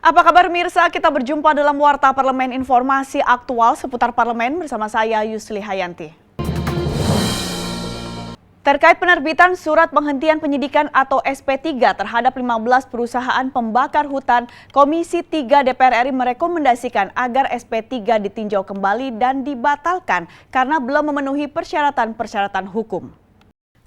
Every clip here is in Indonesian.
Apa kabar Mirsa? Kita berjumpa dalam Warta Parlemen, informasi aktual seputar parlemen bersama saya Yusli Hayanti. Terkait penerbitan surat penghentian penyidikan atau SP3 terhadap 15 perusahaan pembakar hutan, Komisi 3 DPR RI merekomendasikan agar SP3 ditinjau kembali dan dibatalkan karena belum memenuhi persyaratan-persyaratan hukum.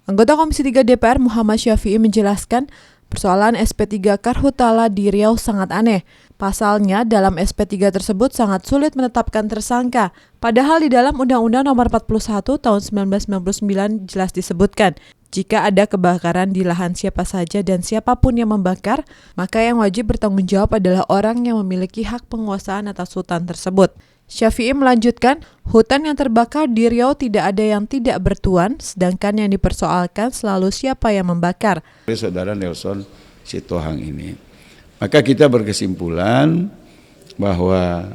Anggota Komisi 3 DPR Muhammad Syafi'i menjelaskan persoalan SP3 Karhutala di Riau sangat aneh. Pasalnya dalam SP3 tersebut sangat sulit menetapkan tersangka. Padahal di dalam Undang-Undang Nomor 41 Tahun 1999 jelas disebutkan, jika ada kebakaran di lahan siapa saja dan siapapun yang membakar, maka yang wajib bertanggung jawab adalah orang yang memiliki hak penguasaan atas hutan tersebut. Syafi'i melanjutkan, hutan yang terbakar di Riau tidak ada yang tidak bertuan, sedangkan yang dipersoalkan selalu siapa yang membakar. Saudara Nelson Sitohang ini. Maka kita berkesimpulan bahwa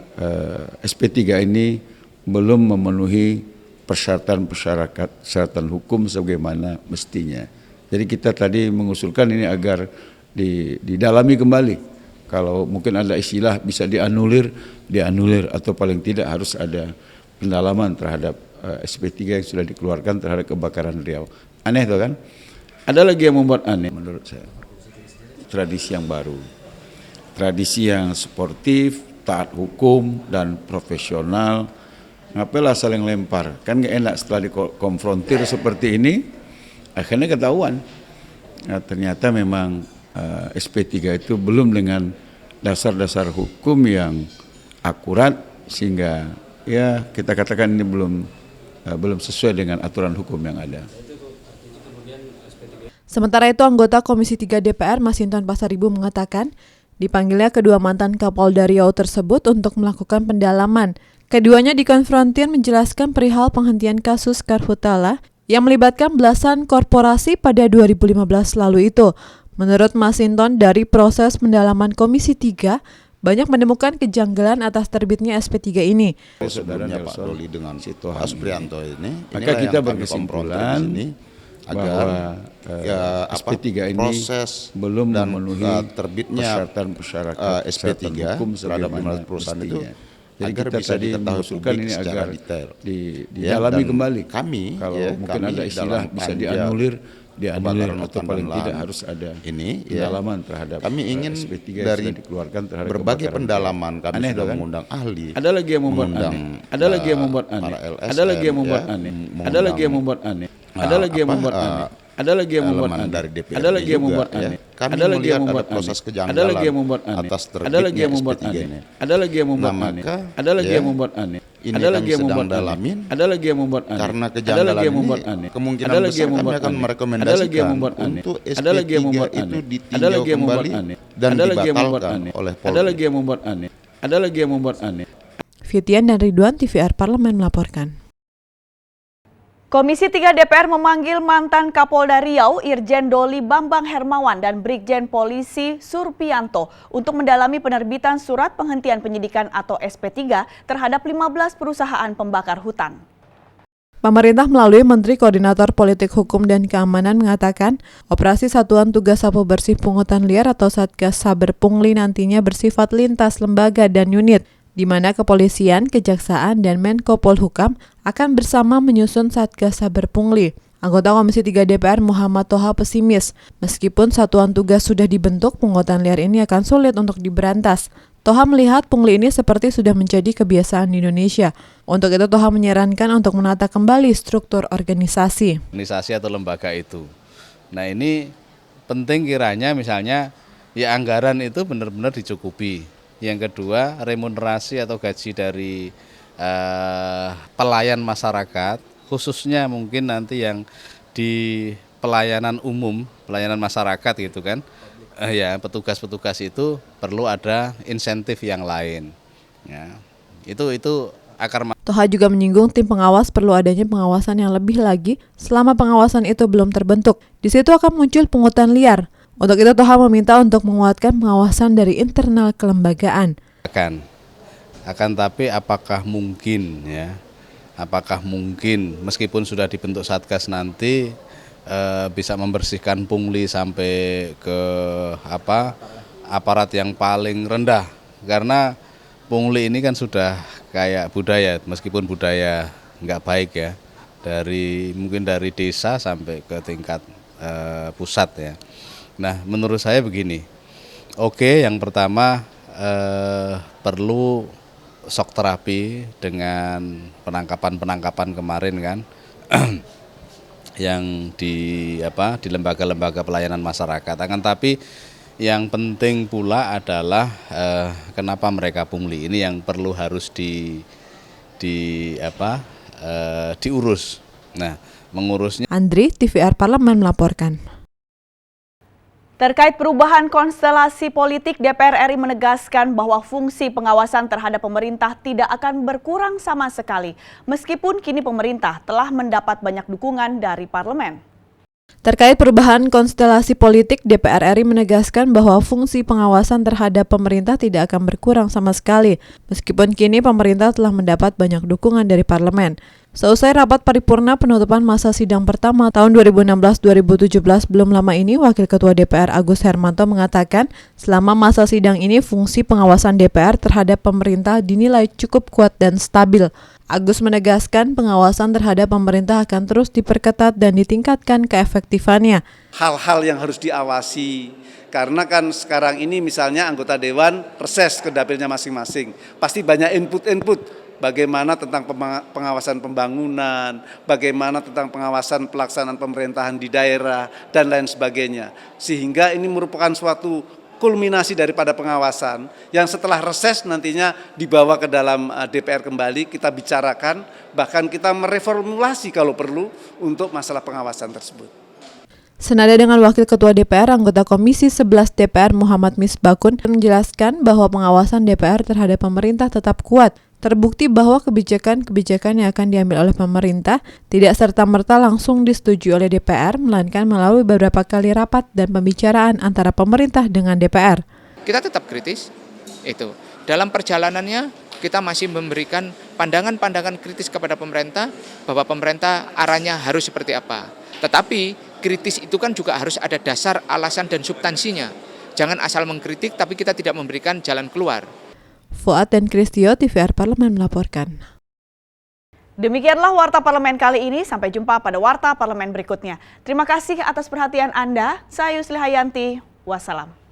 SP3 ini belum memenuhi persyaratan hukum sebagaimana mestinya. Jadi kita tadi mengusulkan ini agar didalami kembali. Kalau mungkin ada istilah bisa dianulir atau paling tidak harus ada pendalaman terhadap SP3 yang sudah dikeluarkan terhadap kebakaran Riau. Aneh tuh kan? Ada lagi yang membuat aneh menurut saya. Tradisi yang baru. Tradisi yang sportif, taat hukum, dan profesional. Ngapalah saling lempar? Kan gak enak setelah dikonfrontir seperti ini, akhirnya ketahuan. Nah, ternyata memang SP3 itu belum dengan dasar-dasar hukum yang akurat, sehingga ya kita katakan ini belum sesuai dengan aturan hukum yang ada. Sementara itu, anggota Komisi 3 DPR Masinton Pasaribu mengatakan, dipanggilnya kedua mantan Kapolda Riau tersebut untuk melakukan pendalaman. Keduanya dikonfrontir menjelaskan perihal penghentian kasus Karhutala yang melibatkan belasan korporasi pada 2015 lalu itu. Menurut Masinton, dari proses pendalaman Komisi 3, banyak menemukan kejanggalan atas terbitnya SP3 ini. Sebelumnya Pak Doli dengan Pak Supriyanto ini, maka kita berkesimpulan bahwa SP3 ini proses belum memenuhi terbitnya persyaratan SP3 terhadap 15 perusahaan itu jadi agar kita bisa tadi mengusulkan ini agar detail. didalami kembali. Kami kalau mungkin ada istilah bisa dianulir atau paling tidak harus ada pendalaman terhadap kami ingin SP3 dari dikeluarkan terhadap berbagai pendalaman. Kami sudah mengundang ahli. Ada lagi yang membuat aneh. Ada lagi yang membuat aneh. Ada lagi yang membuat aneh. Ada lagi yang membuat aneh. Ada lagi yang membuat aneh. Ada lagi yang membuat aneh. Dari DPRD ada lagi yang membuat aneh. Ada lagi yang membuat proses kejanggalan. Ada lagi yang membuat aneh. Atas ada lagi yang membuat aneh. Ada lagi yang membuat aneh. Ada lagi yang membuat aneh. Ada lagi yang membuat dalamin. Ada lagi yang membuat aneh. Karena kejanggalan ini kemungkinan besar kami akan merekomendasikan untuk SP3 itu ditinjau kembali dan dibatalkan oleh Polri. Ada lagi yang membuat aneh. Ada lagi yang membuat aneh. Fitian dan Ridwan, TVR Parlemen melaporkan. Komisi 3 DPR memanggil mantan Kapolda Riau Irjen Doli Bambang Hermawan dan Brigjen Polisi Surpianto untuk mendalami penerbitan surat penghentian penyidikan atau SP3 terhadap 15 perusahaan pembakar hutan. Pemerintah melalui Menteri Koordinator Politik Hukum dan Keamanan mengatakan operasi Satuan Tugas Sapu Bersih Pungutan Liar atau Satgas Saber Pungli nantinya bersifat lintas lembaga dan unit, di mana kepolisian, kejaksaan, dan Menko Polhukam akan bersama menyusun Satgas Saber Pungli. Anggota Komisi 3 DPR Muhammad Toha pesimis, meskipun satuan tugas sudah dibentuk, pungutan liar ini akan sulit untuk diberantas. Toha melihat pungli ini seperti sudah menjadi kebiasaan di Indonesia. Untuk itu Toha menyarankan untuk menata kembali struktur organisasi. Organisasi atau lembaga itu. Nah ini penting kiranya misalnya ya anggaran itu benar-benar dicukupi. Yang kedua, remunerasi atau gaji dari pelayan masyarakat, khususnya mungkin nanti yang di pelayanan umum, pelayanan masyarakat gitu kan, ya petugas-petugas itu perlu ada insentif yang lain. Ya, itu akar. Toha juga menyinggung tim pengawas perlu adanya pengawasan yang lebih lagi selama pengawasan itu belum terbentuk. Di situ akan muncul pungutan liar. Untuk itu Toha meminta untuk menguatkan pengawasan dari internal kelembagaan. Akan tapi apakah mungkin meskipun sudah dibentuk Satgas nanti bisa membersihkan pungli sampai ke aparat yang paling rendah, karena pungli ini kan sudah kayak budaya, meskipun budaya nggak baik ya, mungkin dari desa sampai ke tingkat pusat ya. Nah, menurut saya begini, oke, yang pertama perlu shock terapi dengan penangkapan kemarin kan, yang di lembaga-lembaga pelayanan masyarakat. Akan tapi yang penting pula adalah kenapa mereka pungli ini yang perlu harus diurus. Nah, mengurusnya. Andri, TVR Parlemen melaporkan. Terkait perubahan konstelasi politik, DPR RI menegaskan bahwa fungsi pengawasan terhadap pemerintah tidak akan berkurang sama sekali, meskipun kini pemerintah telah mendapat banyak dukungan dari parlemen. Terkait perubahan konstelasi politik, DPR RI menegaskan bahwa fungsi pengawasan terhadap pemerintah tidak akan berkurang sama sekali, meskipun kini pemerintah telah mendapat banyak dukungan dari parlemen. Seusai rapat paripurna penutupan masa sidang pertama tahun 2016-2017 belum lama ini, Wakil Ketua DPR Agus Hermanto mengatakan selama masa sidang ini fungsi pengawasan DPR terhadap pemerintah dinilai cukup kuat dan stabil. Agus menegaskan pengawasan terhadap pemerintah akan terus diperketat dan ditingkatkan keefektifannya. Hal-hal yang harus diawasi, karena kan sekarang ini misalnya anggota Dewan reses ke dapilnya masing-masing, pasti banyak input-input. Bagaimana tentang pengawasan pembangunan, bagaimana tentang pengawasan pelaksanaan pemerintahan di daerah, dan lain sebagainya. Sehingga ini merupakan suatu kulminasi daripada pengawasan yang setelah reses nantinya dibawa ke dalam DPR kembali, kita bicarakan, bahkan kita mereformulasi kalau perlu untuk masalah pengawasan tersebut. Senada dengan Wakil Ketua DPR, anggota Komisi 11 DPR Muhammad Misbakun menjelaskan bahwa pengawasan DPR terhadap pemerintah tetap kuat. Terbukti bahwa kebijakan-kebijakan yang akan diambil oleh pemerintah tidak serta-merta langsung disetujui oleh DPR, melainkan melalui beberapa kali rapat dan pembicaraan antara pemerintah dengan DPR. Kita tetap kritis, itu. Dalam perjalanannya kita masih memberikan pandangan-pandangan kritis kepada pemerintah, bahwa pemerintah arahnya harus seperti apa. Tetapi kritis itu kan juga harus ada dasar, alasan, dan substansinya. Jangan asal mengkritik tapi kita tidak memberikan jalan keluar. Fuad dan Kristio, TVR Parlemen melaporkan. Demikianlah Warta Parlemen kali ini. Sampai jumpa pada Warta Parlemen berikutnya. Terima kasih atas perhatian Anda. Saya Yusli Hayanti. Wassalam.